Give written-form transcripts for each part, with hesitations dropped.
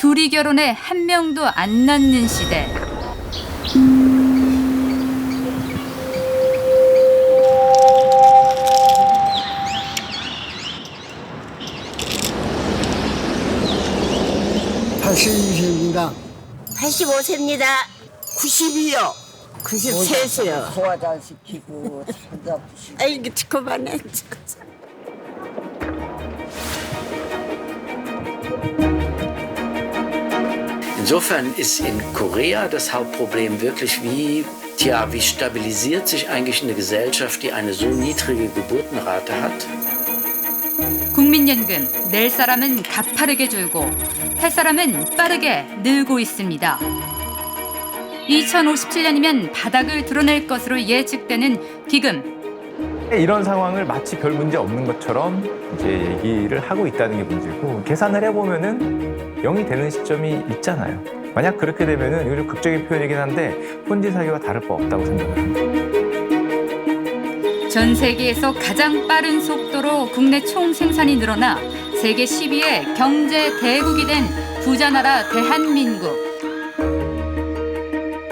둘이 결혼해 한 명도 안 낳는 시대. (82세입니다) 85세입니다. 92요. 93세요. 소화도 안 시키고 살도 아프시고. 아이고, 그만해. Insofern ist in Korea das Hauptproblem wirklich, wie stabilisiert sich eigentlich eine Gesellschaft, die eine so niedrige Geburtenrate hat? 국민연금 낼 사람은 가파르게 줄고 탈 사람은 빠르게 늘고 있습니다. 2057년이면 바닥을 드러낼 것으로 예측되는 기금. 이런 상황을 마치 별 문제 없는 것처럼 이제 얘기를 하고 있다는 게 문제고, 계산을 해보면은 0이 되는 시점이 있잖아요. 만약 그렇게 되면은 이거 좀 극적인 표현이긴 한데 폰지 사기와 다를 바 없다고 생각을 합니다. 전 세계에서 가장 빠른 속도로 국내 총 생산이 늘어나 세계 10위의 경제 대국이 된 부자 나라 대한민국.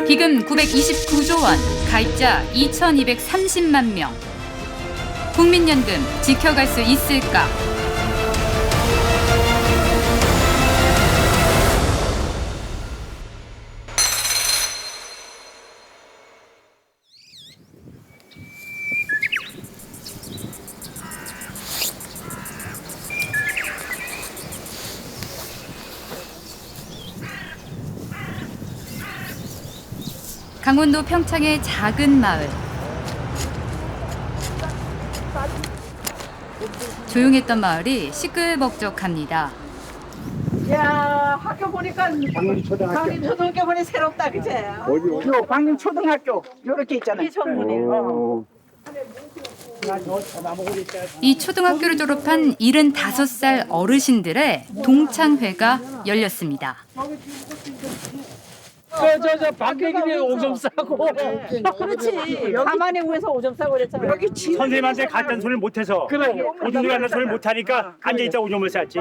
기금 929조 원, 가입자 2,230만 명. 국민연금 지켜갈 수 있을까? 강원도 평창의 작은 마을. 조용했던 마을이 시끌벅적합니다. 야, 학교 보니까 광림초등학교 보니 새롭다, 그제? 어디요? 광림초등학교 요렇게 있잖아요. 이 정문이에요. 이 초등학교를 졸업한 75살 어르신들의 동창회가 열렸습니다. 저 방학길에 오줌 싸고. 그렇지. 가만히 구해서 오줌 싸고 그랬잖아. 여기 선생님한테 갔다는 소리를 못해서. 그래. 오줌 간다는 소리를 못하니까 앉아있다 오줌을 쌌지.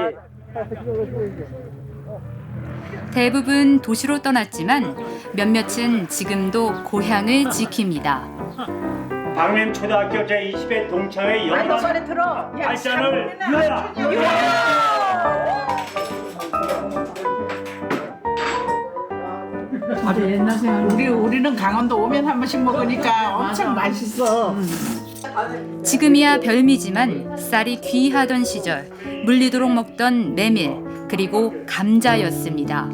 대부분 도시로 떠났지만 몇몇은 지금도 고향을 지킵니다. 방림초등학교 제20회 동창회 아니, 너 연합 빨리 들어. 발전을 유야! 우리 옛날 생각. 우리는 강원도 오면 한 번씩 먹으니까 엄청 맛있어. 지금이야 별미지만 쌀이 귀하던 시절 물리도록 먹던 메밀 그리고 감자였습니다.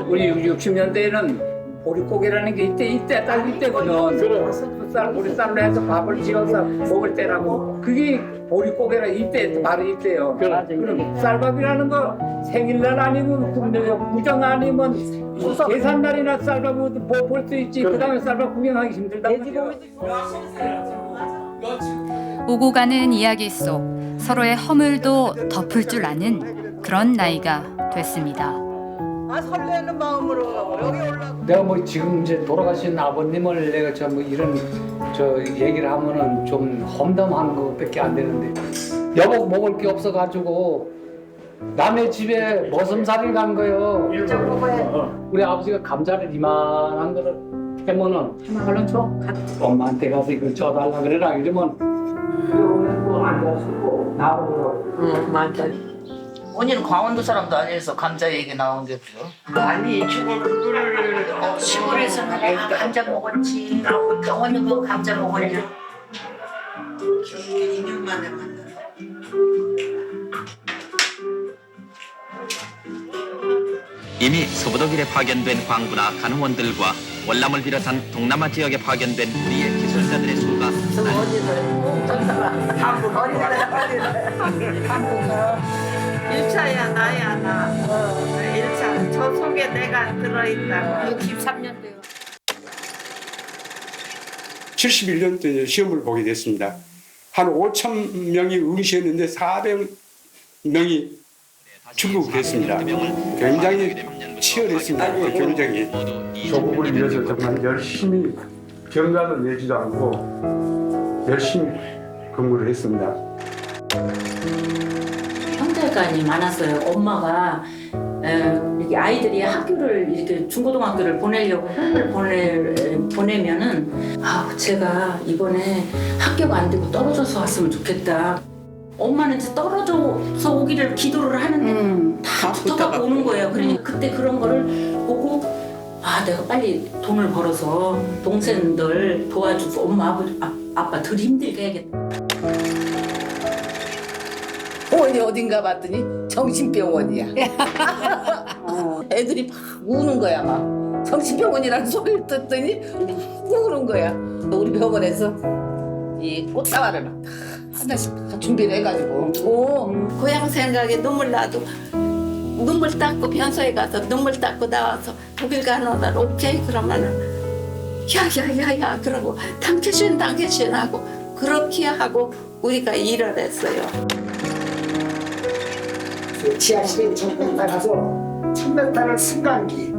우리 60년대에는 보릿고개라는 게 이때 딱 이때거든. 보릿쌀로 해서 밥을 지어서 먹을 때라고. 그게 보릿고개라 이때 바로 이때요. 그럼 쌀밥이라는 거 생일날 아니면 구정 아니면 계산날이나 쌀밥은 볼 수 있지. 그다음에 쌀밥 구경하기 힘들다고. 오고 가는 이야기 속 서로의 허물도 덮을 줄 아는 그런 나이가 됐습니다. 아, 설레는 마음으로 여기 올라. 내가 뭐 지금 이제 돌아가신 아버님을 내가 뭐 이런 얘기를 하면은 좀 험담하는 것밖에 안 되는데, 여보 먹을 게 없어가지고 남의 집에 머슴살이를 간 거예요. 우리 아버지가 감자를 이만한 거를 해면은 하나만 줘. 엄마한테 가서 이걸 줘달라 그래라 이러면 뭐 앉아서 나보고. 맞아. 언니는 강원도 사람도 아니어서 감자 얘기 나온 게 없죠? 아니, 주로 그거를 시골에서 감자 먹었지. 강원도 감자 먹었냐? 2년 만에 만나. 이미 서부덕일에 파견된 광부나 간흥원들과 월남을 비롯한 동남아 지역에 파견된 우리의 기술자들의 수가 일차야 나야 나. 1차 저 속에 내가 들어있다고. 63년도요. 71년 때 시험을 보게 됐습니다. 한 5천 명이 응시했는데 400명이 출국했습니다. 굉장히 치열했습니다. 그 경쟁이. 조국을 위해서 정말 열심히 병가를 내지도 않고 열심히 근무를 했습니다. 형제간이 많았어요. 엄마가 이렇게 아이들이 학교를 이렇게 중고등학교를 보내려고 보내면은 제가 이번에 학교가 안 되고 떨어져서 왔으면 좋겠다. 엄마는 이제 떨어져서 오기를 기도를 하는데 다 붙어갖고 오는 거예요. 그러니 그때 그런 거를 보고 내가 빨리 돈을 벌어서 동생들 도와주고 엄마 아빠 덜 힘들게 해야겠다. 어딘가 봤더니 정신병원이야. 애들이 막 우는 거야. 막 정신병원이라는 소리를 듣더니 우는 거야. 우리 병원에서 이 꽃다발을 막 하나씩 다 준비를 해가지고 고향 생각에 눈물 나도 눈물 닦고 변소에 가서 눈물 닦고 나와서 독일 간호사 오케이 그러면은 야야야야 그러고 당겨신 하고 그렇게 하고 우리가 일을 했어요. 지하실에 전국 나가서 1000m를 승강기,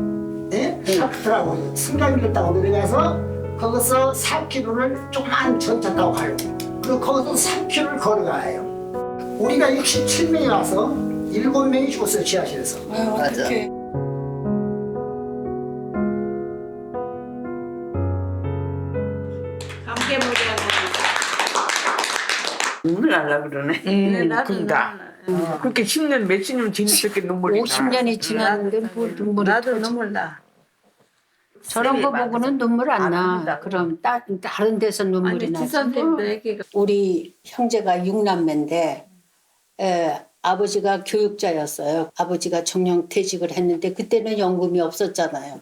샤프트라고 승강기를 타고 내려가서 거기서 4km를 조그만 전차 타고 가요. 그리고 거기서 3km를 걸어가요. 우리가 67명이 와서 7명이 죽었어요, 지하실에서. 맞아. 함께 먹어야 눈물 날라 그러네. 그러다. 그렇게 10년 몇십 년 지났을 눈물이 50년이 지났는데 뭐 눈물이 나도 눈물 나. 저런 거 보고는 눈물 안 나. 그럼 다른 데서 눈물이 나지. 우리 형제가 6남매인데 아버지가 교육자였어요. 아버지가 정년퇴직을 했는데 그때는 연금이 없었잖아요.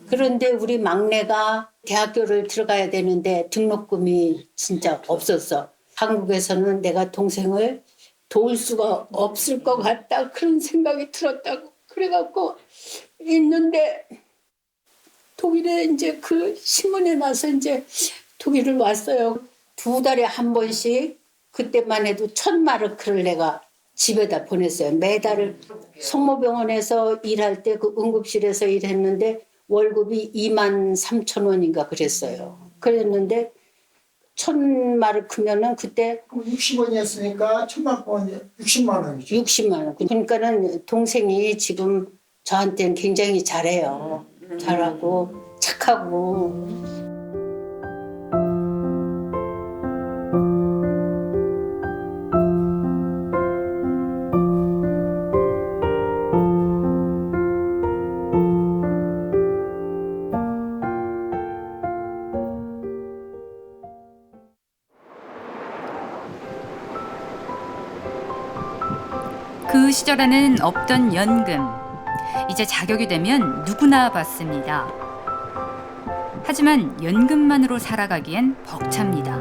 그런데 우리 막내가 대학교를 들어가야 되는데 등록금이 진짜 없었어. 한국에서는 내가 동생을 도울 수가 없을 것 같다. 그런 생각이 들었다고. 그래갖고 있는데 독일에 이제 그 신문에 나서 이제 독일을 왔어요. 2달에 한 번씩 그때만 해도 1000마르크를 내가 집에다 보냈어요. 매달 성모병원에서 일할 때 그 응급실에서 일했는데 월급이 23,000원인가 그랬어요. 그랬는데 1000마르크면은 그때 60원이었으니까 1000마르크면 60만 원이죠. 60만 원. 그러니까는 동생이 지금 저한테는 굉장히 잘해요. 잘하고 착하고. 그 시절에는 없던 연금. 이제 자격이 되면 누구나 받습니다. 하지만 연금만으로 살아가기엔 벅찹니다.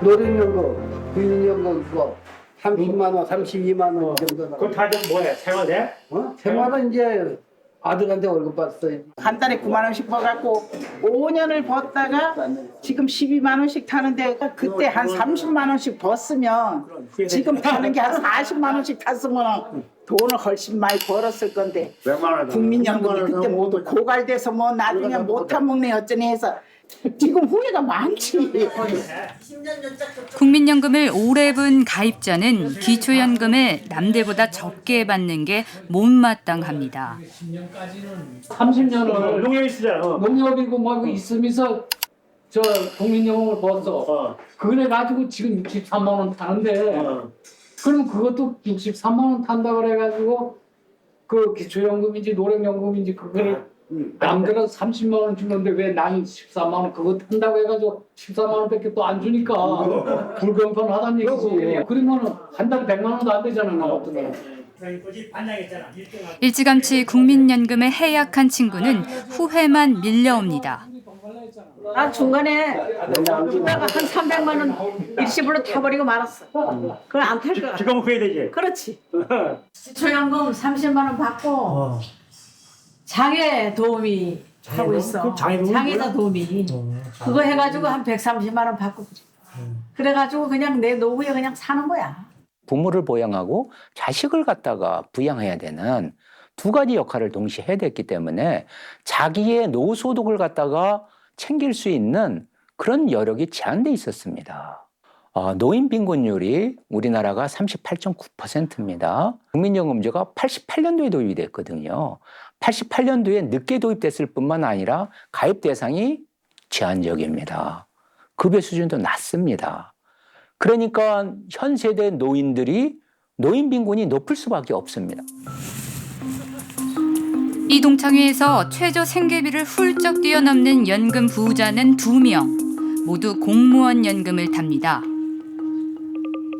노령연금, 국민연금 그거 30만 원, 32만 원 정도 나와요. 그거 다들 뭐해? 생활해? 생활은 이제 아들한테 월급 받았어요. 한 달에 9만 원씩 벌갖고 5년을 벌다가 지금 12만 원씩 타는데 그때 한 30만 원씩 벌었으면 지금 타는 게 한 40만 원씩 탔으면 돈을 훨씬 많이 벌었을 건데 국민연금이 그때 모두 고갈돼서 뭐 나중에 못타먹네 어쩌니 해서 지금 후회가 많지. 국민연금을 오래 분 가입자는 기초연금을 남들보다 적게 받는 게 못마땅합니다. 30년을 농협 있으잖아. 농협이고 뭐 있으면서 저 국민연금을 벌었어. 그래 가지고 지금 63만 원 타는데 그럼 그것도 63만 원 탄다 그래가지고 그 기초연금인지 노령연금인지 그거를 남들은 30만 원 주는데 왜 나는 14만 원 그거 탄다고 해가지고 14만 원밖에 또 안 주니까 불공평하다는 얘기지. 그러면은 한 달에 100만 원도 안 되잖아 나 같은 거. 일찌감치 국민연금에 해약한 친구는 후회만 밀려옵니다. 난 중간에 주다가 한 300만 원 일시불로 타버리고 말았어. 그건 안 탈 거야. 지금 후회되지? 그렇지. 기초연금 30만 원 받고 장애 도우미 하고 있어. 장애자 도우미. 그거 해가지고 한 130만 원 받고 그래. 그래가지고 그냥 내 노후에 그냥 사는 거야. 부모를 보양하고 자식을 갖다가 부양해야 되는 두 가지 역할을 동시에 해야 됐기 때문에 자기의 노후 소득을 갖다가 챙길 수 있는 그런 여력이 제한돼 있었습니다. 노인 빈곤율이 우리나라가 38.9%입니다. 국민연금제가 88년도에 도입이 됐거든요. 88년도에 늦게 도입됐을 뿐만 아니라 가입 대상이 제한적입니다. 급여 수준도 낮습니다. 그러니까 현 세대 노인들이 노인 빈곤이 높을 수밖에 없습니다. 이 동창회에서 최저 생계비를 훌쩍 뛰어넘는 연금 부자는 2명. 모두 공무원 연금을 탑니다.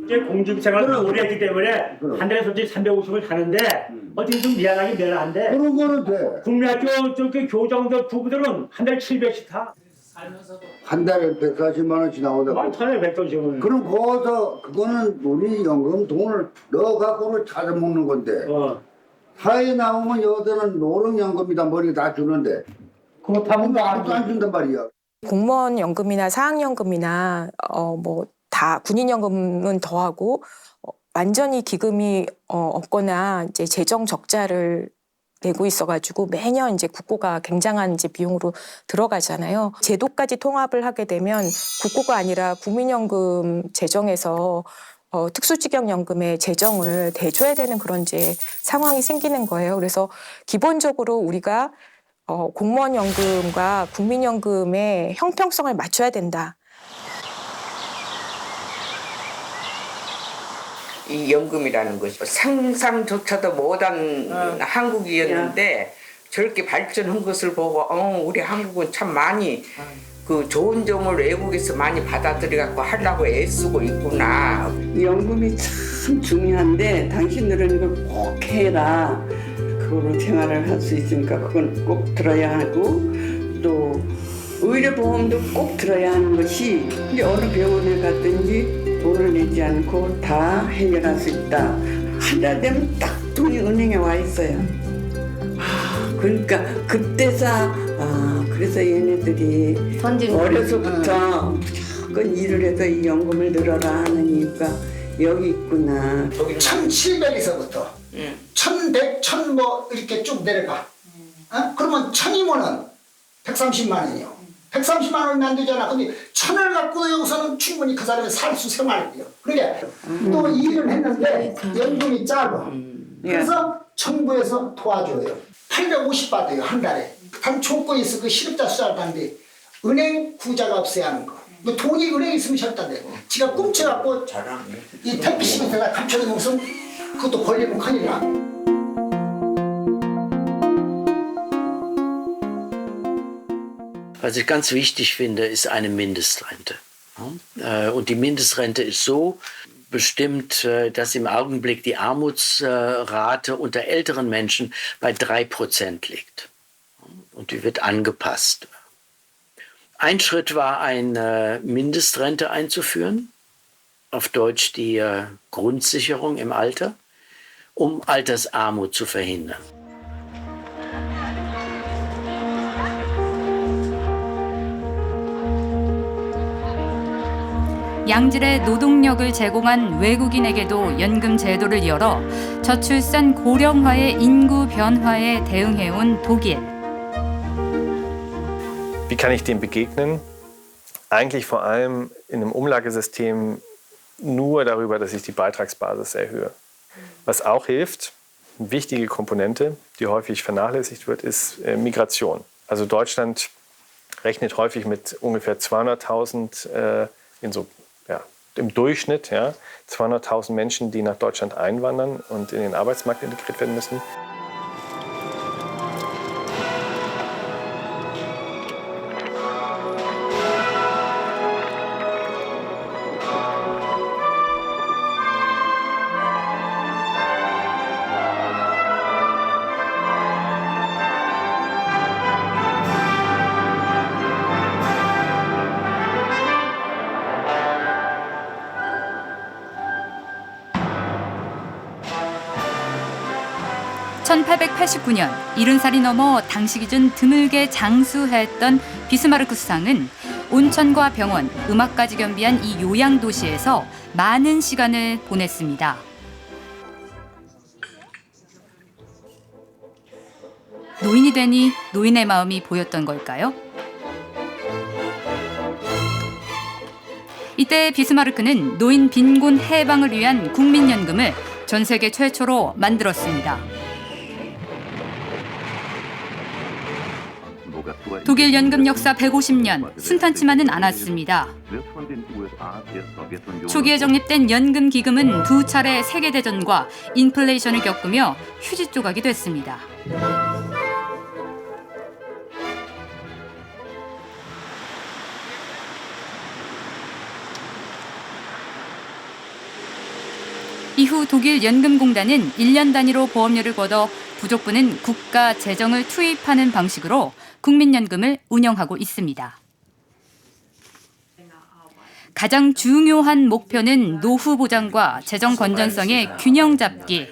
이제 공직생활을 오래 했기 때문에 한 달에 솔직히 350을 타는데 어떻게 좀 미안하긴 미안한데 그런 거는 돼. 국민학교 저기 교장들 부부들은 한 달에 700씩 타. 한 달에 140만 원씩 나오다가. 많이 타네 100돈씩은. 그럼 거기서 그거는 우리 연금 돈을 넣어갖고를 찾아먹는 건데. 사회 나오면 여기서는 노령연금이다 머리 다 주는데. 그거 타면 아무도 안 준단 말이야. 공무원 연금이나 사학연금이나 뭐 다 군인연금은 더하고 완전히 기금이 없거나 이제 재정 적자를 내고 있어가지고 매년 이제 국고가 굉장한 이제 비용으로 들어가잖아요. 제도까지 통합을 하게 되면 국고가 아니라 국민연금 재정에서 특수직영연금의 재정을 대줘야 되는 그런 이제 상황이 생기는 거예요. 그래서 기본적으로 우리가 공무원 연금과 국민연금의 형평성을 맞춰야 된다. 이 연금이라는 것이 상상조차도 못한 한국이었는데 저렇게 발전한 것을 보고 우리 한국은 참 많이 그 좋은 점을 외국에서 많이 받아들여 갖고 하려고 애쓰고 있구나. 연금이 참 중요한데 당신들은 이걸 꼭 해라. 그걸로 생활을 할 수 있으니까 그건 꼭 들어야 하고 또 의료보험도 꼭 들어야 하는 것이 이제 어느 병원에 갔든지 돈을 내지 않고 다 해결할 수 있다. 한 달 되면 딱 돈이 은행에 와 있어요. 그러니까 그때서 그래서 얘네들이 어려서부터 무조건 일을 해서 이 연금을 늘어라 하는 이유가 여기 있구나. 1700에서부터 1100, 1000 뭐 이렇게 쭉 내려가. 그러면 1000이면은 130만 원이요. 130만 원이면 안 되잖아. 근데 1000을 갖고 여기서는 충분히 그 사람이 살 수 생활이요. 그러니까 또 일을 했는데 연금이 작아. 그래서 정부에서 도와줘요. 850 받아요 한 달에. 단 조건이 있어. 그 실업자 수사를 하는데 은행 구자가 없어야 하는 거. 그 돈이 은행에 있으면 절단돼. 지가 꿈쳐갖고 이 택배시민에다 감춰놓으면 그것도 걸리면 큰일 나. Was ich ganz wichtig finde, ist eine Mindestrente. Und die Mindestrente ist so bestimmt, dass im Augenblick die Armutsrate unter älteren Menschen bei 3% liegt. Und die wird angepasst. Ein Schritt war, eine Mindestrente einzuführen, auf Deutsch die Grundsicherung im Alter, um Altersarmut zu verhindern. 양질의 노동력을 제공한 외국인에게도 연금 제도를 열어 저출산 고령화의 인구 변화에 대응해온 독일. Wie kann ich dem begegnen? Eigentlich vor allem in einem Umlagesystem nur darüber, dass ich die Beitragsbasis erhöhe. Was auch hilft, eine wichtige Komponente, die häufig vernachlässigt wird, ist Migration. Also Deutschland rechnet häufig mit ungefähr 200.000 im Durchschnitt 200.000 Menschen, die nach Deutschland einwandern und in den Arbeitsmarkt integriert werden müssen. 1889년 70살이 넘어 당시 기준 드물게 장수했던 비스마르크 수상은 온천과 병원, 음악까지 겸비한 이 요양도시에서 많은 시간을 보냈습니다. 노인이 되니 노인의 마음이 보였던 걸까요? 이때 비스마르크는 노인 빈곤 해방을 위한 국민연금을 전 세계 최초로 만들었습니다. 독일 연금 역사 150년, 순탄치만은 않았습니다. 초기에 정립된 연금 기금은 두 차례 세계대전과 인플레이션을 겪으며 휴지 조각이 됐습니다. 이후 독일 연금공단은 1년 단위로 보험료를 걷어 부족분은 국가 재정을 투입하는 방식으로 국민연금을 운영하고 있습니다. 가장 중요한 목표는 노후 보장과 재정 건전성의 균형 잡기.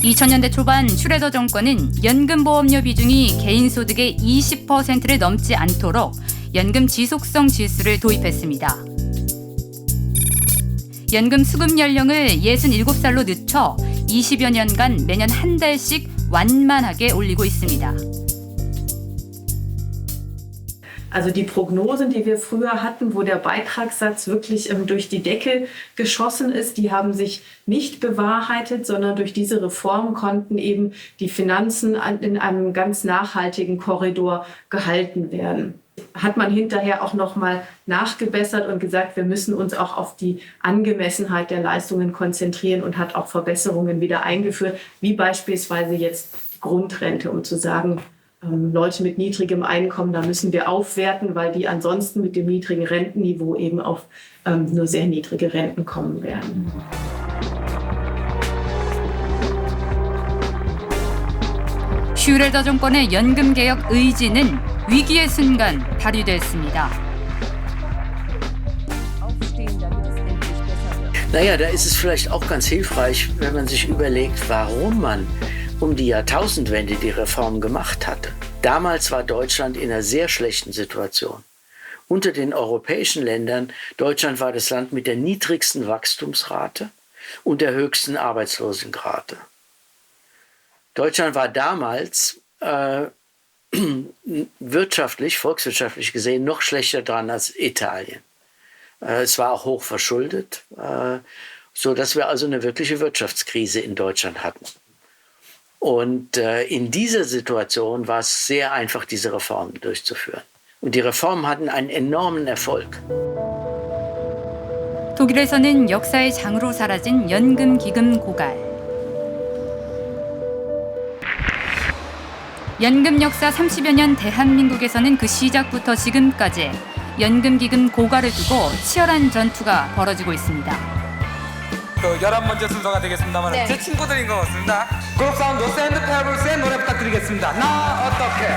2000년대 초반 슈레더 정권은 연금보험료 비중이 개인 소득의 20%를 넘지 않도록 연금 지속성 지수를 도입했습니다. 연금 수급 연령을 67살로 늦춰 20여 년간 매년 한 달씩 완만하게 올리고 있습니다. Also die Prognosen, die wir früher hatten, wo der Beitragssatz wirklich durch die Decke geschossen ist, die haben sich nicht bewahrheitet, sondern durch diese Reform konnten eben die Finanzen in einem ganz nachhaltigen Korridor gehalten werden. Hat man hinterher auch noch mal nachgebessert und gesagt, wir müssen uns auch auf die Angemessenheit der Leistungen konzentrieren und hat auch Verbesserungen wieder eingeführt, wie beispielsweise jetzt die Grundrente, um zu sagen, Leute mit niedrigem Einkommen, da müssen wir aufwerten, weil die ansonsten mit dem niedrigen Rentenniveau eben auf nur sehr niedrige Renten kommen werden. 슈레더 정권의 연금개혁 의지는 위기의 순간 발휘됐습니다. Naja, da ist es vielleicht auch ganz hilfreich, wenn man sich überlegt, warum man um die Jahrtausendwende die Reform gemacht hatte. Damals war Deutschland in einer sehr schlechten Situation. Unter den europäischen Ländern, Deutschland war das Land mit der niedrigsten Wachstumsrate und der höchsten Arbeitslosenrate. Deutschland war damals volkswirtschaftlich gesehen, noch schlechter dran als Italien. Es war auch hoch verschuldet, sodass wir also eine wirkliche Wirtschaftskrise in Deutschland hatten. Und in dieser Situation war es sehr einfach, diese Reformen durchzuführen. Und die Reformen hatten einen enormen Erfolg. 독일에서는 역사의 장으로 사라진 연금기금 고갈. 연금 역사 30여 년 대한민국에서는 그 시작부터 지금까지 연금기금 고갈을 두고 치열한 전투가 벌어지고 있습니다. 11번째 순서가 되겠습니다만 네. 제 친구들인 것 같습니다. 그룹 사운드 샌드 페블스의 노래 부탁드리겠습니다. 나 어떻게?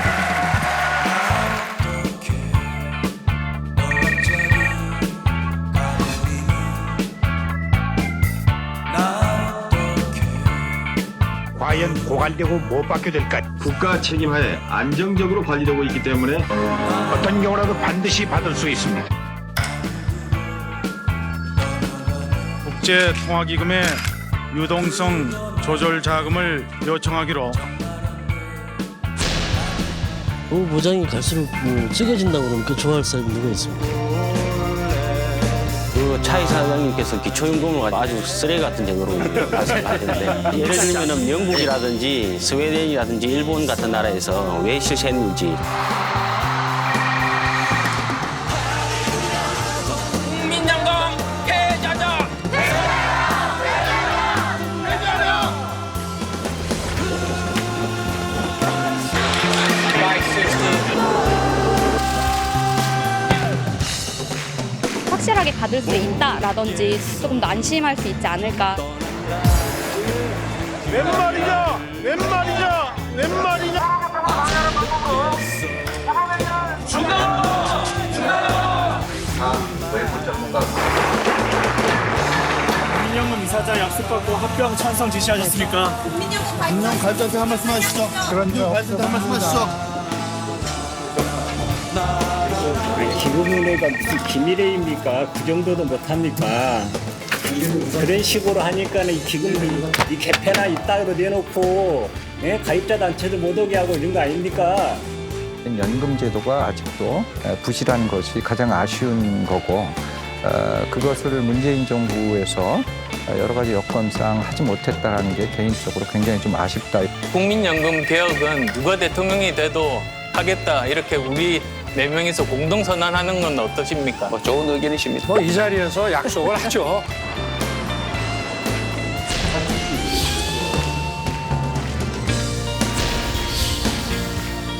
과연 고갈되고 못 받게 될까? 국가 책임하에 안정적으로 관리되고 있기 때문에 어떤 경우라도 반드시 받을 수 있습니다. 국제통화기금의 유동성 조절 자금을 요청하기로. 보장이 갈수록 적어진다고 그러면 그 좋아할 사람이 누가 있습니까? 그 차이 사장님께서 기초연금을 아주 쓰레기 같은 정도로 말씀하셨는데 예를 들면 영국이라든지 스웨덴이라든지 일본 같은 나라에서 왜 실시했는지 국민연금 패자자! 확실하게 받을 수 있다라든지 조금 더 안심할 수 있지 않을까. 웬 말이냐? 웬 말이냐? 웬 말이냐? 국민연금 이사장 가입자 약속받고 합병 찬성 지시하셨습니까? 국민연금 가입자한테 한 말씀 하시죠. 국민연금 가입자한테 한 말씀 하시죠. 기금은혜가 무슨 기밀회입니까? 그 정도도 못합니까? 그런 식으로 하니까는 이 기금 이 개폐나 이따위로 내놓고 가입자 단체도 못 오게 하고 이런 거 아닙니까? 연금 제도가 아직도 부실한 것이 가장 아쉬운 거고 그것을 문재인 정부에서 여러 가지 여건상 하지 못했다는 게 개인적으로 굉장히 좀 아쉽다. 국민연금 개혁은 누가 대통령이 돼도 하겠다 이렇게 우리 4명이서 공동 선언하는 건 어떠십니까? 좋은 의견이십니다. 이 자리에서 약속을 하죠.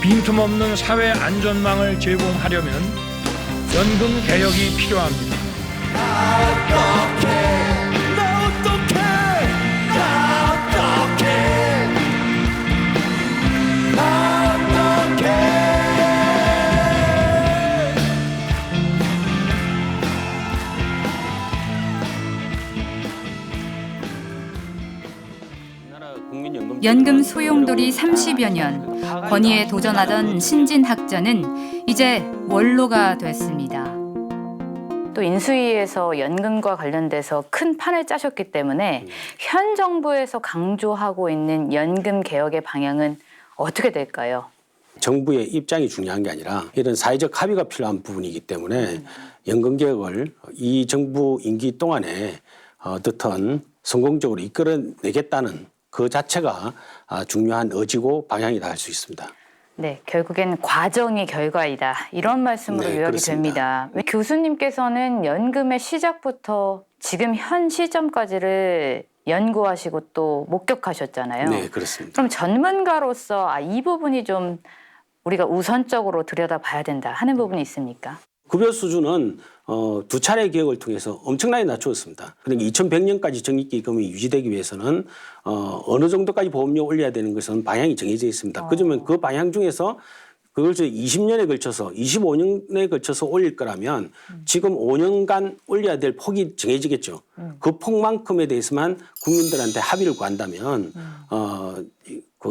빈틈없는 사회 안전망을 제공하려면 연금 개혁이 필요합니다. 연금 소용돌이 30여 년, 권위에 도전하던 신진학자는 이제 원로가 됐습니다. 또 인수위에서 연금과 관련돼서 큰 판을 짜셨기 때문에 현 정부에서 강조하고 있는 연금 개혁의 방향은 어떻게 될까요? 정부의 입장이 중요한 게 아니라 이런 사회적 합의가 필요한 부분이기 때문에 연금 개혁을 이 정부 임기 동안에 어떻든 성공적으로 이끌어내겠다는 그 자체가 중요한 의지고 방향이다 할 수 있습니다. 네, 결국엔 과정이 결과이다. 이런 말씀으로 요약이 그렇습니다. 됩니다. 교수님께서는 연금의 시작부터 지금 현 시점까지를 연구하시고 또 목격하셨잖아요. 네, 그렇습니다. 그럼 전문가로서 이 부분이 좀 우리가 우선적으로 들여다봐야 된다 하는 부분이 있습니까? 급여 수준은 2차례 개혁을 통해서 엄청나게 낮추었습니다. 그러니까 2100년까지 적립기금이 유지되기 위해서는 어느 정도까지 보험료 올려야 되는 것은 방향이 정해져 있습니다. 그러면 그 방향 중에서 그걸 20년에 걸쳐서 25년에 걸쳐서 올릴 거라면 지금 5년간 올려야 될 폭이 정해지겠죠. 그 폭만큼에 대해서만 국민들한테 합의를 구한다면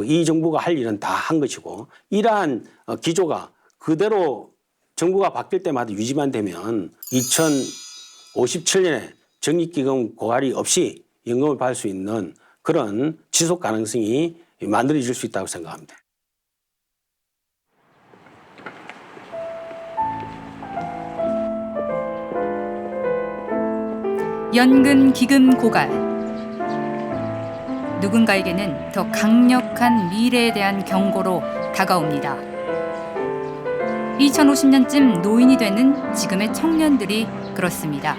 이 정부가 할 일은 다 한 것이고 이러한 기조가 그대로 정부가 바뀔 때마다 유지만 되면 2057년에 적립기금 고갈이 없이 연금을 받을 수 있는 그런 지속 가능성이 만들어질 수 있다고 생각합니다. 연금 기금 고갈. 누군가에게는 더 강력한 미래에 대한 경고로 다가옵니다. 2050년쯤 노인이 되는 지금의 청년들이 그렇습니다.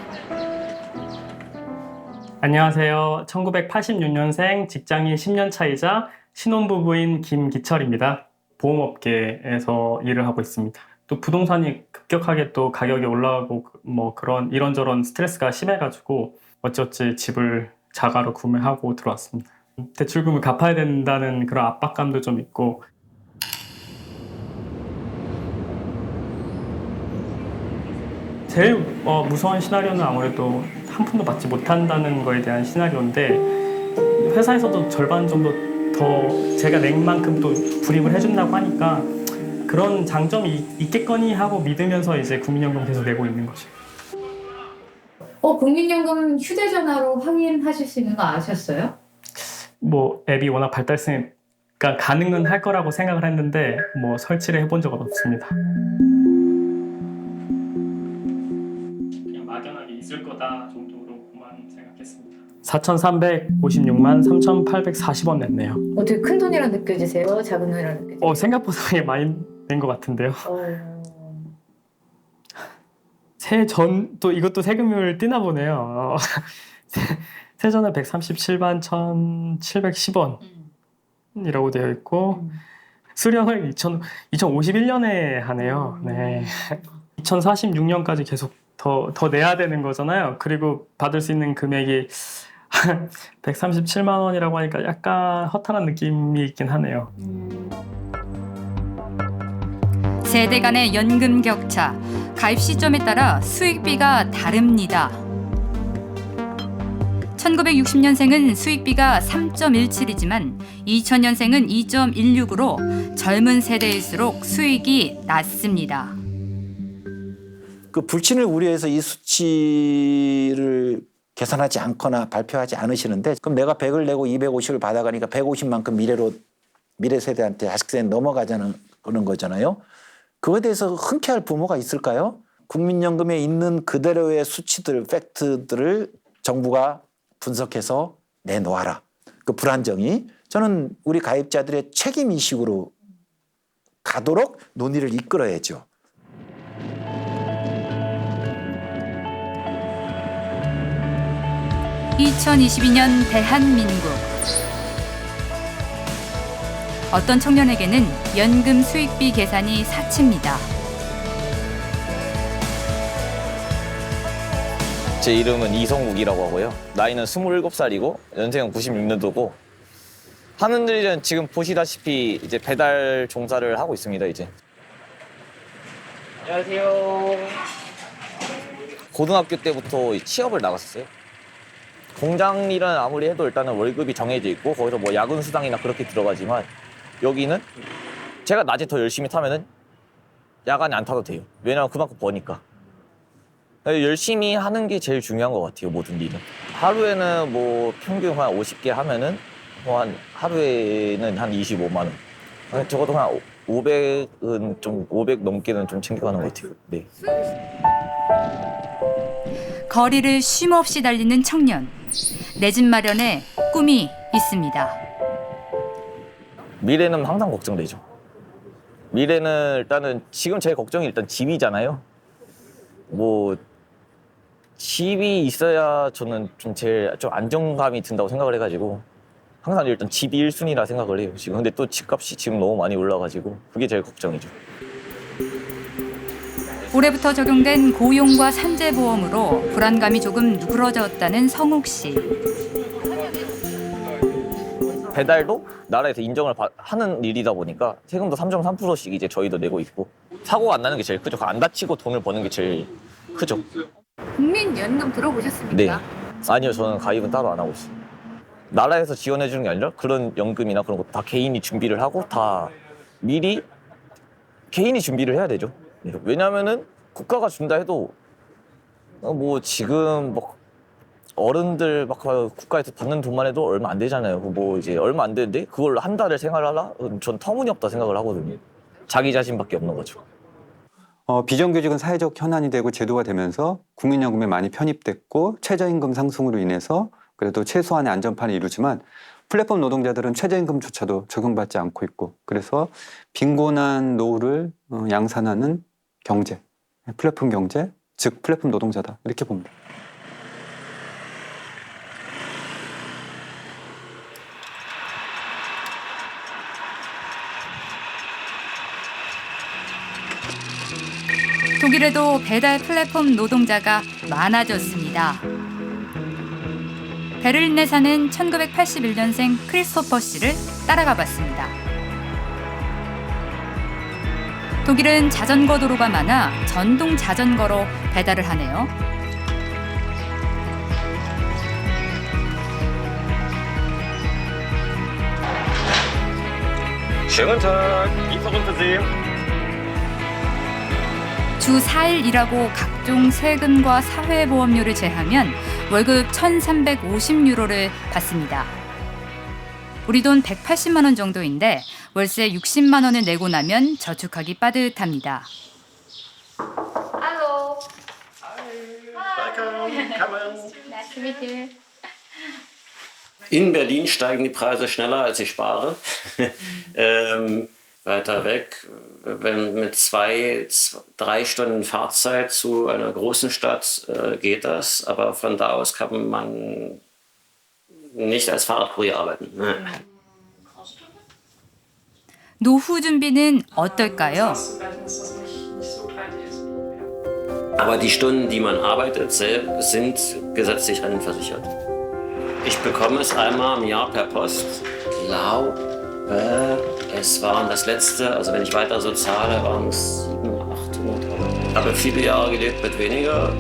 안녕하세요. 1986년생 직장인 10년 차이자 신혼부부인 김기철입니다. 보험업계에서 일을 하고 있습니다. 또 부동산이 급격하게 또 가격이 올라가고 그런 이런저런 스트레스가 심해가지고 어찌어찌 집을 자가로 구매하고 들어왔습니다. 대출금을 갚아야 된다는 그런 압박감도 좀 있고 제일 무서운 시나리오는 아무래도 한 푼도 받지 못한다는 거에 대한 시나리오인데 회사에서도 절반 정도 더 제가 낸 만큼 또 불입을 해준다고 하니까 그런 장점이 있겠거니 하고 믿으면서 이제 국민연금 계속 내고 있는 거죠. 국민연금 휴대전화로 확인하실 수 있는 거 아셨어요? 앱이 워낙 발달했으니까 가능은 할 거라고 생각을 했는데 설치를 해본 적은 없습니다. 그냥 막연하게 있을 거다 정도로만 생각했습니다. 4,356만 3,840원 냈네요. 되게 큰 돈이라 느껴지세요? 작은 돈이라 느껴지세요? 생각보다 많이 낸 것 같은데요. 세해 전 또 이것도 세금을 띄나 보네요. 세전에 137만 1,710원이라고 되어 있고 수령을 2051년에 하네요. 네. 2046년까지 계속 더 내야 되는 거잖아요. 그리고 받을 수 있는 금액이 137만 원이라고 하니까 약간 허탈한 느낌이 있긴 하네요. 세대 간의 연금 격차, 가입 시점에 따라 수익비가 다릅니다. 1960년생은 수익비가 3.17이지만 2000년생은 2.16으로 젊은 세대일수록 수익이 낮습니다. 그 불친을 우려해서 이 수치를 계산하지 않거나 발표하지 않으시는데 그럼 내가 100을 내고 250을 받아가니까 150만큼 미래 세대한테 자식세대 넘어가자는 그런 거잖아요. 그거에 대해서 흔쾌할 부모가 있을까요? 국민연금에 있는 그대로의 수치들, 팩트들을 정부가 분석해서 내놓아라. 그 불안정이 저는 우리 가입자들의 책임의식으로 가도록 논의를 이끌어야죠. (2022년) 대한민국. 어떤 청년에게는 연금 수익비 계산이 사치입니다. 제 이름은 이성욱이라고 하고요. 나이는 27살이고 연생은 96년도고 하는 일은 지금 보시다시피 이제 배달 종사를 하고 있습니다. 이제. 안녕하세요. 고등학교 때부터 취업을 나갔었어요. 공장 일은 아무리 해도 일단은 월급이 정해져 있고 거기서 뭐 야근 수당이나 그렇게 들어가지만 여기는 제가 낮에 더 열심히 타면은 야간에 안 타도 돼요. 왜냐면 그만큼 버니까. 열심히 하는 게 제일 중요한 것 같아요. 모든 일은. 하루에는 뭐 평균 한 50개 하면은 뭐 한 하루에는 한 25만 원. 적어도 한 500은 좀 500 넘게는 좀 챙겨가는 것 같아요. 네. 거리를 쉼없이 달리는 청년. 내 집 마련에 꿈이 있습니다. 미래는 항상 걱정되죠. 미래는 일단은 지금 제일 걱정이 일단 집이잖아요. 뭐 집이 있어야 저는 좀 제일 좀 안정감이 든다고 생각을 해가지고 항상 일단 집이 1순위라 생각을 해요. 지금 근데 또 집값이 지금 너무 많이 올라가지고 그게 제일 걱정이죠. 올해부터 적용된 고용과 산재보험으로 불안감이 조금 누그러졌다는 성욱 씨. 배달도 나라에서 인정을 하는 일이다 보니까 세금도 3.3%씩 이제 저희도 내고 있고 사고가 안 나는 게 제일 크죠. 안 다치고 돈을 버는 게 제일 크죠. 국민연금 들어보셨습니까? 네. 아니요, 저는 가입은 따로 안 하고 있어요. 나라에서 지원해 주는 게 아니라 그런 연금이나 그런 거 다 개인이 준비를 하고 다 미리 개인이 준비를 해야 되죠. 네. 왜냐면은 국가가 준다 해도 뭐 지금 뭐 어른들 막 국가에서 받는 돈만 해도 얼마 안 되잖아요. 뭐 이제 얼마 안 되는데 그걸 한 달을 생활하라? 전 터무니없다 생각을 하거든요. 자기 자신밖에 없는 거죠. 비정규직은 사회적 현안이 되고 제도가 되면서 국민연금에 많이 편입됐고 최저임금 상승으로 인해서 그래도 최소한의 안전판을 이루지만 플랫폼 노동자들은 최저임금조차도 적용받지 않고 있고 그래서 빈곤한 노후를 양산하는 경제, 플랫폼 경제, 즉 플랫폼 노동자다 이렇게 봅니다. 독일에도 배달 플랫폼 노동자가 많아졌습니다. 베를린에 사는 1981년생 크리스토퍼 씨를 따라가 봤습니다. 독일은 자전거 도로가 많아 전동 자전거로 배달을 하네요. Schönen Tag, Lieferung für Sie. 주 4일 일하고 각종 세금과 사회보험료를 제하면 월급 1,350유로를 받습니다. 우리 돈 180만 원 정도인데 월세 60만 원을 내고 나면 저축하기 빠듯합니다. Hallo. Welcome. Come on. Nice to meet you. In Berlin steigen die Preise schneller, als ich spare. Weiter weg, wenn mit 2-3 Stunden Fahrzeit zu einer großen Stadt geht das, aber von da aus kann man nicht als Fahrradkurier arbeiten. 노후 준비는 어떨까요? Aber die Stunden, die man arbeitet, sind gesetzlich rentenversichert. Ich bekomme es einmal im Jahr per Post. Es waren das letzte, also wenn ich weiter so zahle, waren es 700, 800 Euro. Ich habe viele Jahre gelebt mit weniger.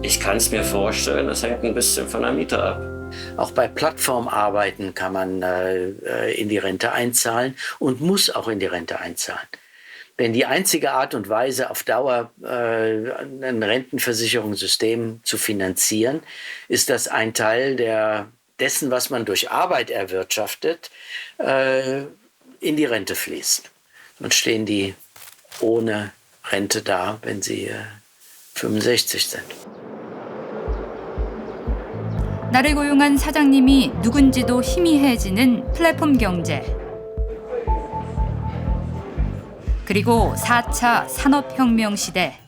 Ich kann es mir vorstellen, das hängt ein bisschen von der Miete ab. Auch bei Plattformarbeiten kann man in die Rente einzahlen und muss auch in die Rente einzahlen. Denn die einzige Art und Weise, auf Dauer ein Rentenversicherungssystem zu finanzieren, ist, dass ein Teil dessen, was man durch Arbeit erwirtschaftet, in die Rente fließt. Dann stehen die ohne Rente da, wenn sie 65 sind. 나를 고용한 사장님이 누군지도 희미해지는 플랫폼 경제. 그리고 4차 산업혁명 시대.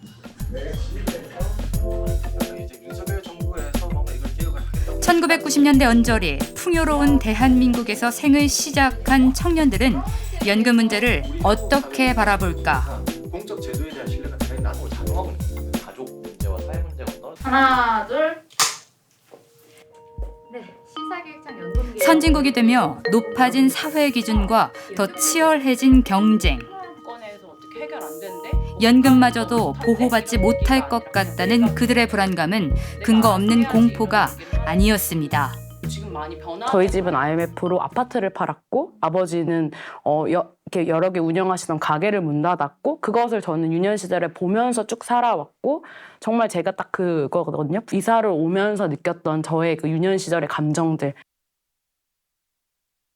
1990년대 언저리 풍요로운 대한민국에서 생을 시작한 청년들은 연금 문제를 어떻게 바라볼까? 공적 제도에 대한 신뢰가 당연히 나는 자동화고 가족 문제와 사회 문제가 떨어져. 하나, 둘. 네, 시사기획장 연금 선진국이 되며 높아진 사회 기준과 더 치열해진 경쟁. 연금마저도 보호받지 못할 것 같다는 그들의 불안감은 근거 없는 공포가 아니었습니다. 저희 집은 IMF로 아파트를 팔았고 아버지는 이렇게 여러 개 운영하시던 가게를 문 닫았고 그것을 저는 유년 시절에 보면서 쭉 살아왔고 정말 제가 딱 그거거든요. 이사를 오면서 느꼈던 저의 그 유년 시절의 감정들.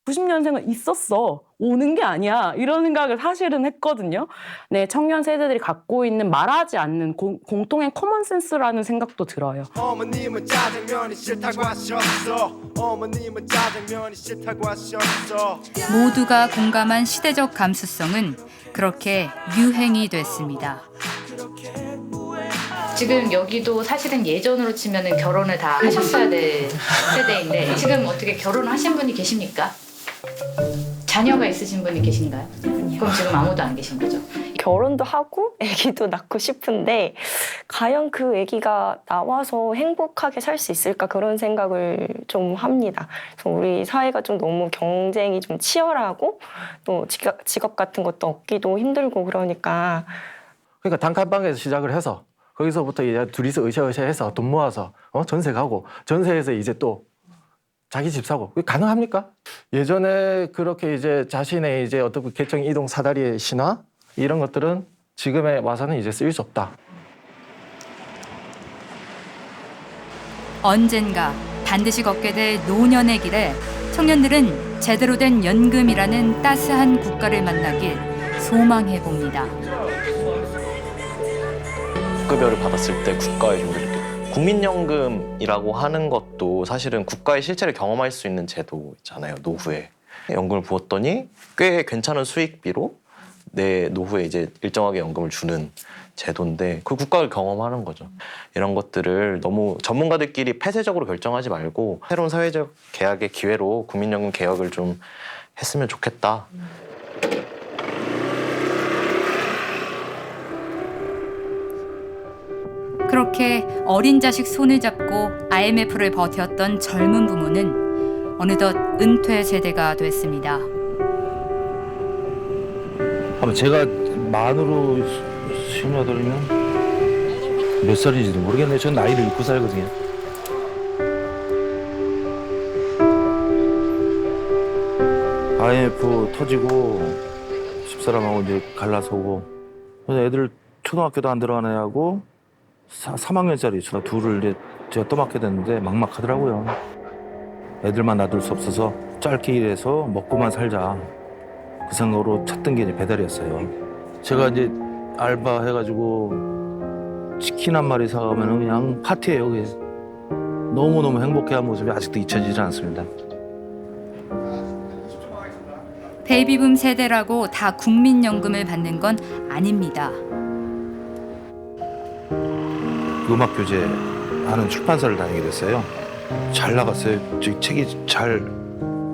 90년생은 있었어. 오는 게 아니야. 이런 생각을 사실은 했거든요. 네, 청년 세대들이 갖고 있는 말하지 않는 공통의 커먼센스라는 생각도 들어요. 어머님은 짜장면이 싫다고 하셨어. 어머님은 짜장면이 싫다고 하셨어. 모두가 공감한 시대적 감수성은 그렇게 유행이 됐습니다. 지금 여기도 사실은 예전으로 치면은 결혼을 다 하셨어야 될 세대인데 지금 어떻게 결혼하신 분이 계십니까? 자녀가 있으신 분이 계신가요? 그럼 지금 아무도 안 계신 거죠? 결혼도 하고 아기도 낳고 싶은데 과연 그 아기가 나와서 행복하게 살 수 있을까 그런 생각을 좀 합니다. 그래서 우리 사회가 좀 너무 경쟁이 좀 치열하고 또 직업 같은 것도 얻기도 힘들고 그러니까 단칸방에서 시작을 해서 거기서부터 이제 둘이서 으쌰으쌰해서 돈 모아서 전세 가고 전세에서 이제 또 자기 집 사고 그게 가능합니까? 예전에 그렇게 이제 자신의 이제 어떤 계층 이동 사다리의 신화 이런 것들은 지금에 와서는 이제 쓰일 수 없다. 언젠가 반드시 걷게 될 노년의 길에 청년들은 제대로 된 연금이라는 따스한 국가를 만나길 소망해 봅니다. 급여를 받았을 때 국가의 좀 느끼고 국민연금이라고 하는 것도 사실은 국가의 실체를 경험할 수 있는 제도잖아요. 노후에 연금을 부었더니 꽤 괜찮은 수익비로 내 노후에 이제 일정하게 연금을 주는 제도인데 그 국가를 경험하는 거죠. 이런 것들을 너무 전문가들끼리 폐쇄적으로 결정하지 말고 새로운 사회적 계약의 기회로 국민연금 개혁을 좀 했으면 좋겠다. 그렇게 어린 자식 손을 잡고 IMF를 버텼던 젊은 부모는 어느덧 은퇴 세대가 됐습니다. 제가 만으로 28이면 몇 살인지도 모르겠네요. 전 나이를 잊고 살거든요. IMF 터지고 집사람하고 이제 갈라서고 그래서 애들 초등학교도 안 들어가는 애하고 3학년짜리 둘을 이제 제가 떠맡게 됐는데 막막하더라고요. 애들만 놔둘 수 없어서 짧게 일해서 먹고만 살자. 그 생각으로 찾던 게 이제 배달이었어요. 제가 이제 알바 해가지고 치킨 한 마리 사가면 그냥 파티예요. 너무너무 행복해한 모습이 아직도 잊혀지지 않습니다. 베이비붐 세대라고 다 국민연금을 받는 건 아닙니다. 음악 교재 하는 출판사를 다니게 됐어요. 잘 나갔어요. 책이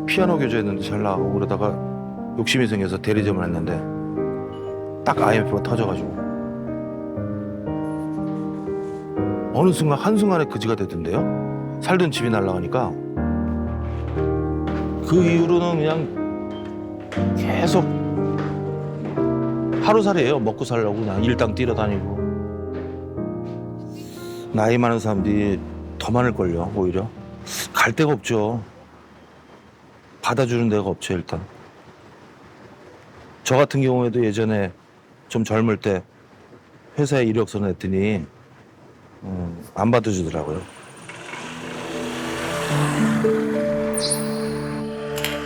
피아노 교재였는데 잘 나가고 그러다가 욕심이 생겨서 대리점을 했는데 딱 IMF가 터져가지고 어느 순간 한순간에 그지가 되던데요. 살던 집이 날아가니까 그 이후로는 그냥 계속 하루살이에요. 먹고 살려고 그냥 일당 뛰어다니고 나이 많은 사람들이 더 많을걸요, 오히려. 갈 데가 없죠. 받아주는 데가 없죠, 일단. 저 같은 경우에도 예전에 좀 젊을 때 회사에 이력서 냈더니 안 받아주더라고요.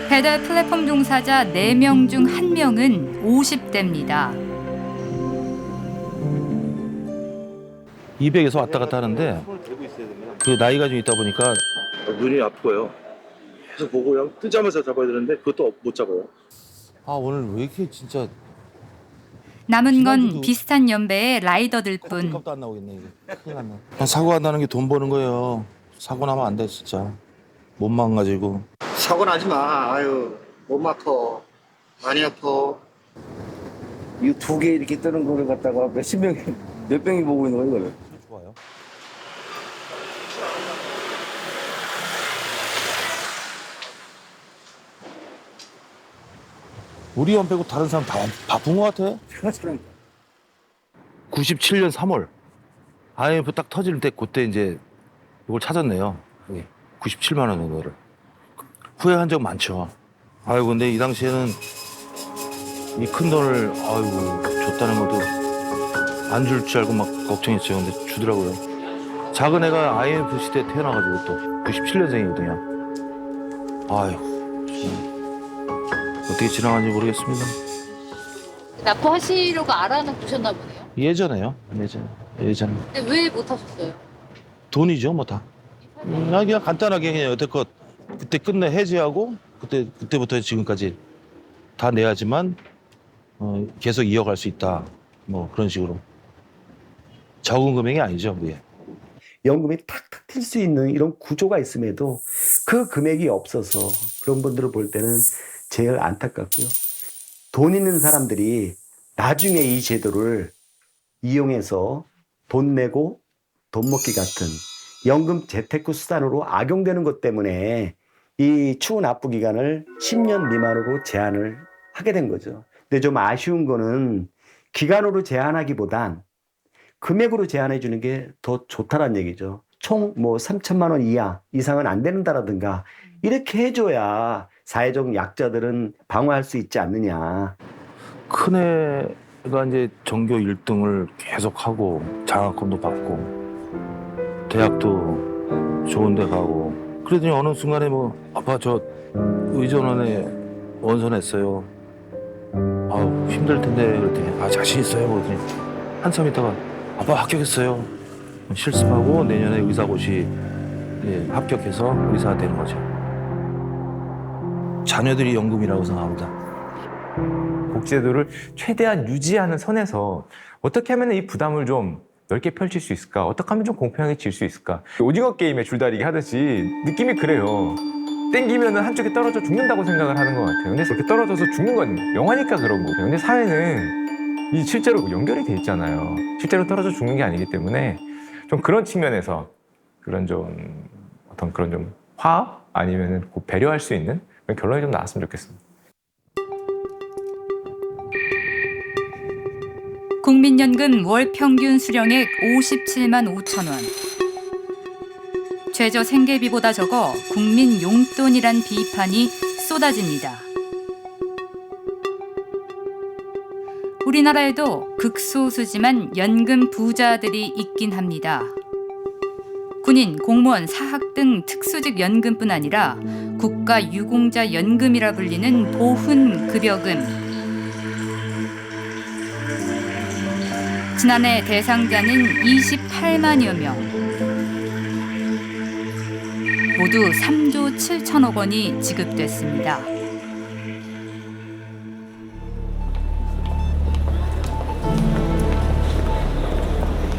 배달 플랫폼 종사자 4명 중 1명은 50대입니다. 200에서 왔다 갔다 하는데 그 나이가 좀 있다 보니까 눈이 아프고요. 계속 보고 그냥 뜨자마자 잡아야 되는데 그것도 못 잡아요. 아 오늘 왜 이렇게 진짜 남은 건 비슷한 연배의 라이더들 뿐. 값도 안 나오겠네 이게. 큰일 났네. 사고 한다는 게 돈 버는 거예요. 사고 나면 안 돼 진짜. 몸 망가지고. 사고 나지 마. 아유, 몸 아파. 많이 아파. 이 두 개 이렇게 뜨는 거를 갖다가 몇 명이 보고 있는 거예요, 이거를. 좋아요. 우리만 빼고 다른 사람 다 바쁜 것 같아. 97년 3월 IMF 딱 터질 때 그때 이제 이걸 찾았네요. 97만 원 정도를. 후회한 적 많죠. 아이고 근데 이 당시에는 이 큰 돈을 아이고 줬다는 것도 안 줄 줄 알고 막 걱정했죠. 근데 주더라고요. 작은 애가 IMF 시대에 태어나가지고 또 97년생이거든요. 아이고 어떻게 지나간지 모르겠습니다. 납부하시려고 알아는 보셨나 보네요. 예전에요. 예전에. 근데 왜 못하셨어요? 돈이죠, 뭐 다. 그냥 간단하게 그냥 여태껏 그때 끝내 해지하고 그때부터 지금까지 다 내야지만 계속 이어갈 수 있다. 뭐 그런 식으로. 적은 금액이 아니죠, 그게. 연금이 탁탁 튈 수 있는 이런 구조가 있음에도 그 금액이 없어서 그런 분들을 볼 때는 제일 안타깝고요. 돈 있는 사람들이 나중에 이 제도를 이용해서 돈 내고 돈 먹기 같은 연금 재테크 수단으로 악용되는 것 때문에 이 추후 납부 기간을 10년 미만으로 제한을 하게 된 거죠. 근데 좀 아쉬운 거는 기간으로 제한하기보단 금액으로 제한해 주는 게 더 좋다는 얘기죠. 총 뭐 3천만 원 이상은 안 된다라든가 이렇게 해줘야 사회적 약자들은 방어할 수 있지 않느냐. 큰애가 이제 전교 1등을 계속하고 장학금도 받고 대학도 좋은 데 가고 그러더니 어느 순간에 뭐 아빠 저 의전원에 원서냈어요. 아우 힘들 텐데 그랬더니 아 자신 있어요 그러더니 한참 있다가 아빠 합격했어요. 실습하고 내년에 의사고시 합격해서 의사가 되는 거죠. 자녀들이 연금이라고 생각합니다. 복지제도를 최대한 유지하는 선에서 어떻게 하면 이 부담을 좀 넓게 펼칠 수 있을까? 어떻게 하면 좀 공평하게 질 수 있을까? 오징어 게임에 줄다리기 하듯이 느낌이 그래요. 땡기면 한쪽에 떨어져 죽는다고 생각을 하는 것 같아요. 근데 그렇게 떨어져서 죽는 건 영화니까 그런 거고요. 근데 사회는 이 실제로 연결이 돼 있잖아요. 실제로 떨어져 죽는 게 아니기 때문에 좀 그런 측면에서 그런 좀 어떤 그런 좀 화합 아니면은 배려할 수 있는 그런 결론이 좀 나왔으면 좋겠습니다. 국민연금 월 평균 수령액 57만 5천 원. 최저 생계비보다 적어 국민 용돈이란 비판이 쏟아집니다. 우리나라에도 극소수지만 연금 부자들이 있긴 합니다. 군인, 공무원, 사학 등 특수직 연금뿐 아니라 국가유공자 연금이라 불리는 보훈급여금. 지난해 대상자는 28만여 명. 모두 3조 7천억 원이 지급됐습니다.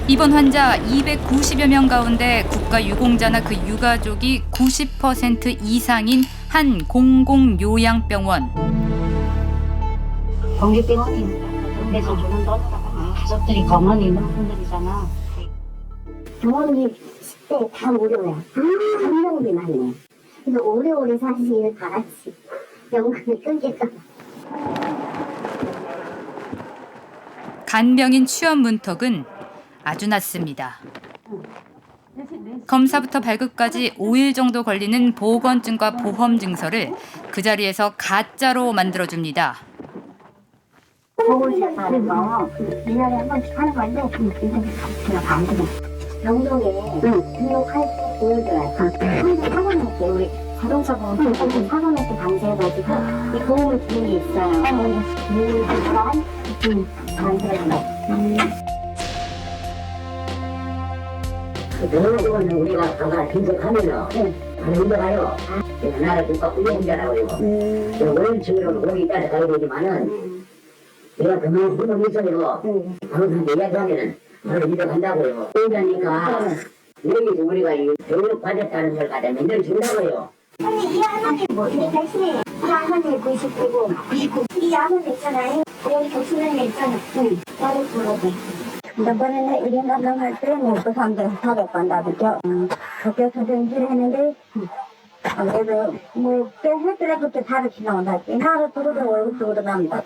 입원 환자 290여 명 가운데 국가유공자나 그 유가족이 90% 이상인 한 공공요양병원. 공립병원이니까 그래서 주는 돈으로 가족들이 검은 있는 분들이잖아. 부모님 10대 다 무료야. 한 명도 많네. 그래서 오래오래 사시길 바랐지. 연금이 끊길까 봐. 간병인 취업 문턱은 아주 낮습니다. 검사부터 발급까지 5일 정도 걸리는 보건증과 보험 증서를 그 자리에서 가짜로 만들어줍니다. 보험을 하는 거 1년에 한 번씩 하는 건데 제가 반대로 영동에 등록할 때 보여줘요. 항상 사고 낼때 우리 자동차 보험 사고 낼 때 방지해가지고 이 보험을 주는 게 있어요. 만들어준다. 그거는 우리가 아까 등록하면은 등록하요. 나를 누가 운영자라고 그러고 원칙으로 거기 따라 가야 되지만은 내가 그만 힘을 있어요. 항상 이야기하면은 나를 믿어간다고요. 그러니까 여기서 우리가 교육 받았다는 걸 갖다 면접 준다고요. 근데 이 아몬드 뭐 대신 이 아몬드 99고 99 이 아몬드 있잖아요. 여기 교수님 있잖아. 나를 부르고. 이번에는 1인 감당할 때 그 사람들 사격 간다든가 그렇게 선생님을 했는데 그래도 뭐꽤 했더라 그때 바로 지나온다 했지. 하루 들어도 월급 주고 들어갑니다.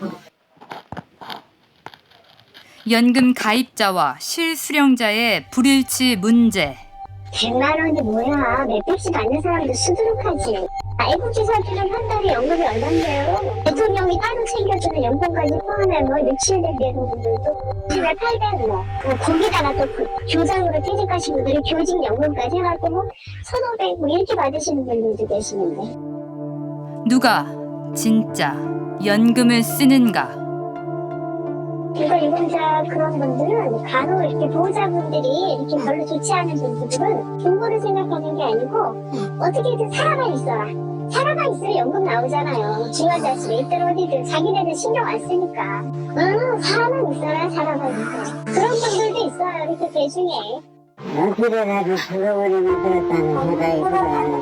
연금 가입자와 실수령자의 불일치 문제. 100만 원이 뭐야. 몇백씩 받는 사람도 수두룩하지. 애국지사들은 한 달에 연금이 얼만데요? 대통령이 따로 챙겨주는 연금까지 포함하면 뭐 6, 700 되는 분들도 800 뭐. 거기다가 또 교장으로 퇴직하신 분들이 교직연금까지 해갖고 뭐 1,500 뭐 이렇게 받으시는 분들도 계시는데. 누가 진짜 연금을 쓰는가? 이거 유공자 그런 분들은 간혹 이렇게 보호자분들이 이렇게 별로 좋지 않은 분들은 부모를 생각하는 게 아니고 어떻게든 살아만 있어라. 살아만 있으면 연금 나오잖아요. 중환자실에 있든 어디든 자기네들 신경 안 쓰니까. 살아만 있어라, 살아만 있어라. 그런 분들도 있어요, 이렇게 개 중에. 연필이라도 프로그램을 만들었다는 생각이 들었는데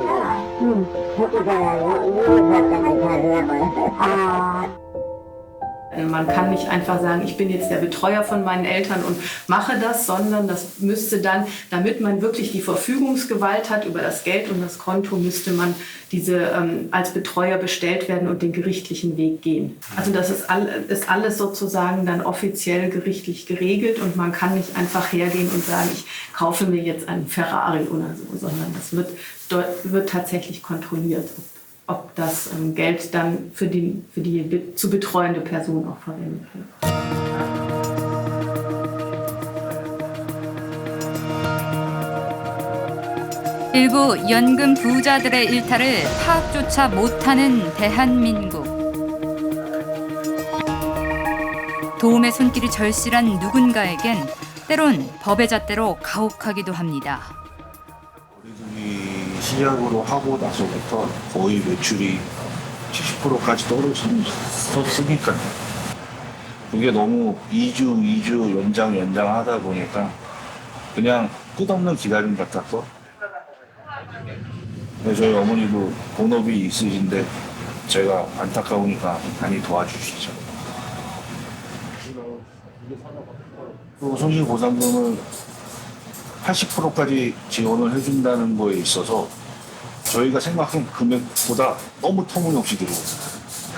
거기다가 이걸 갖다가 가져가고요. Man kann nicht einfach sagen, ich bin jetzt der Betreuer von meinen Eltern und mache das, sondern das müsste dann, damit man wirklich die Verfügungsgewalt hat über das Geld und das Konto, müsste man diese als Betreuer bestellt werden und den gerichtlichen Weg gehen. Also das ist alles sozusagen dann offiziell gerichtlich geregelt und man kann nicht einfach hergehen und sagen, ich kaufe mir jetzt einen Ferrari oder so, sondern das wird tatsächlich kontrolliert, ob das Geld dann für die zu betreuende Person auch verwendet wird. 일부 연금 부자들의 일탈을 파악조차 못하는 대한민국. 도움의 손길이 절실한 누군가에겐 때론 법의 잣대로 가혹하기도 합니다. 시작으로 하고 나서부터 거의 매출이 70%까지 떨어졌으니까요. 그게 너무 2주 연장하다 보니까 그냥 끝없는 기다림 같았고, 저희 어머니도 본업이 있으신데 제가 안타까우니까 많이 도와주시죠. 또 손실보상금을 80%까지 지원을 해준다는 거에 있어서 저희가 생각한 금액보다 너무 터무니없이 들어오고,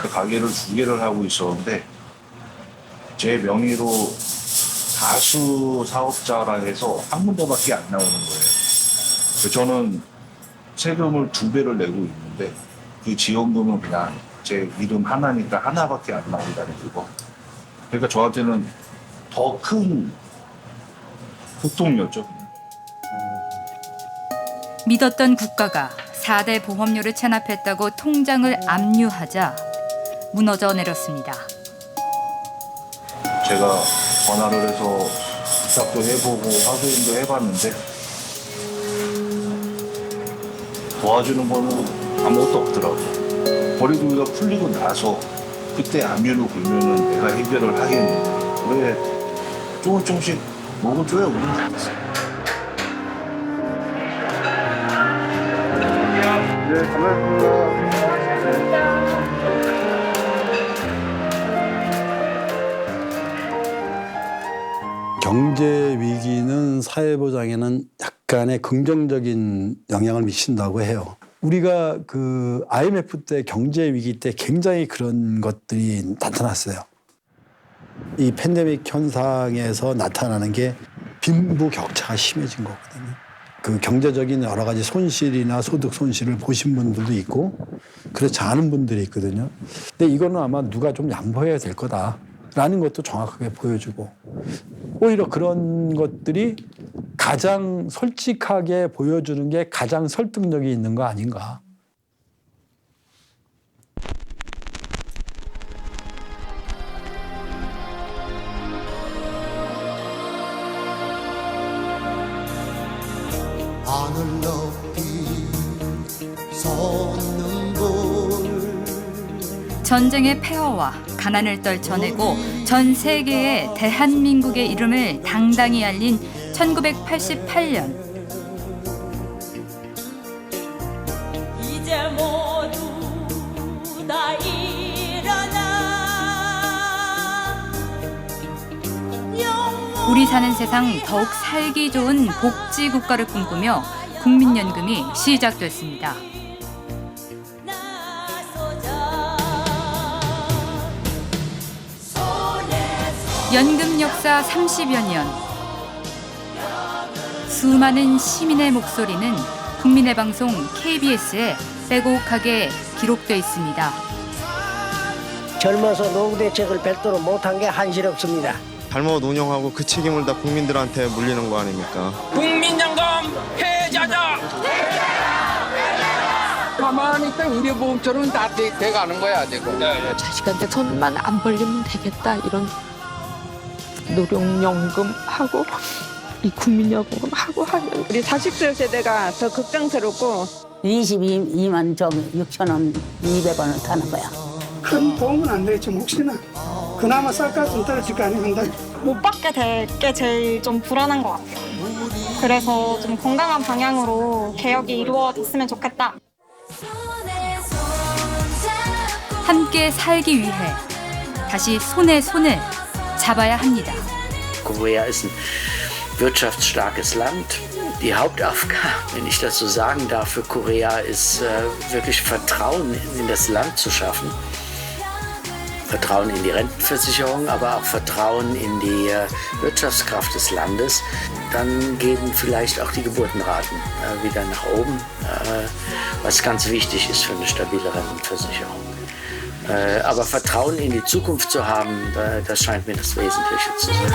그 가게를 2개를 하고 있었는데 제 명의로 다수 사업자라 해서 한 군데밖에 안 나오는 거예요. 저는 세금을 2배를 내고 있는데 그 지원금은 그냥 제 이름 하나니까 하나밖에 안 나온다는 거. 그러니까 저한테는 더 큰 고통이었죠. 믿었던 국가가 4대 보험료를 체납했다고 통장을 압류하자 무너져 내렸습니다. 제가 전화를 해서 부탁도 해보고 화소인도 해봤는데 도와주는 거는 아무것도 없더라고요. 거리두기가 풀리고 나서 그때 압류를 걸면은 내가 해결을 하겠는데 왜 조금씩 먹어줘야 우리는 알았어요. 네, 감사합니다. 경제 위기는 사회보장에는 약간의 긍정적인 영향을 미친다고 해요. 우리가 그 IMF 때 경제 위기 때 굉장히 그런 것들이 나타났어요. 이 팬데믹 현상에서 나타나는 게 빈부격차가 심해진 거거든요. 그 경제적인 여러 가지 손실이나 소득 손실을 보신 분들도 있고 그렇지 않은 분들이 있거든요. 근데 이거는 아마 누가 좀 양보해야 될 거다라는 것도 정확하게 보여주고 오히려 그런 것들이 가장 솔직하게 보여주는 게 가장 설득력이 있는 거 아닌가. 하늘 높이 솟는 불 전쟁의 폐허와 가난을 떨쳐내고 전 세계에 대한민국의 이름을 당당히 알린 1988년. 이제 모두 다 일어나 우리 사는 세상 더욱 살기 좋은 복지 국가를 꿈꾸며 국민연금이 시작됐습니다. 연금 역사 30여 년. 수많은 시민의 목소리는 국민의 방송 KBS에 빼곡하게 기록돼 있습니다. 젊어서 노후 대책을 별도로 못한 게 한시럽습니다. 잘못 운영하고 그 책임을 다 국민들한테 물리는 거 아닙니까? 국민연금 해자자! 가만히 있다 의료보험처럼 다 돼가는 거야 지금. 자식한테 손만 안 벌리면 되겠다 이런 노령연금하고 이 국민연금하고 하면 우리 40세 세대가 더 걱정스럽고 22만 6천 원, 200원을 타는 거야. 큰 도움은 안 되지만 혹시나 그나마 쌀값 좀 떨어질 거 아니면 못 받게 될 게 제일 좀 불안한 것 같아요. 그래서 좀 건강한 방향으로 개혁이 이루어졌으면 좋겠다. 함께 살기 위해 다시 손에 손을 잡아야 합니다. Korea ist ein wirtschaftsstarkes Land. Die Hauptaufgabe, wenn ich das so sagen darf, für Korea ist wirklich Vertrauen in das Land zu schaffen. Vertrauen in die Rentenversicherung, aber auch Vertrauen in die Wirtschaftskraft des Landes. Dann gehen vielleicht auch die Geburtenraten wieder nach oben, was ganz wichtig ist für eine stabile Rentenversicherung. Aber Vertrauen in die Zukunft zu haben, das scheint mir das Wesentliche zu sein.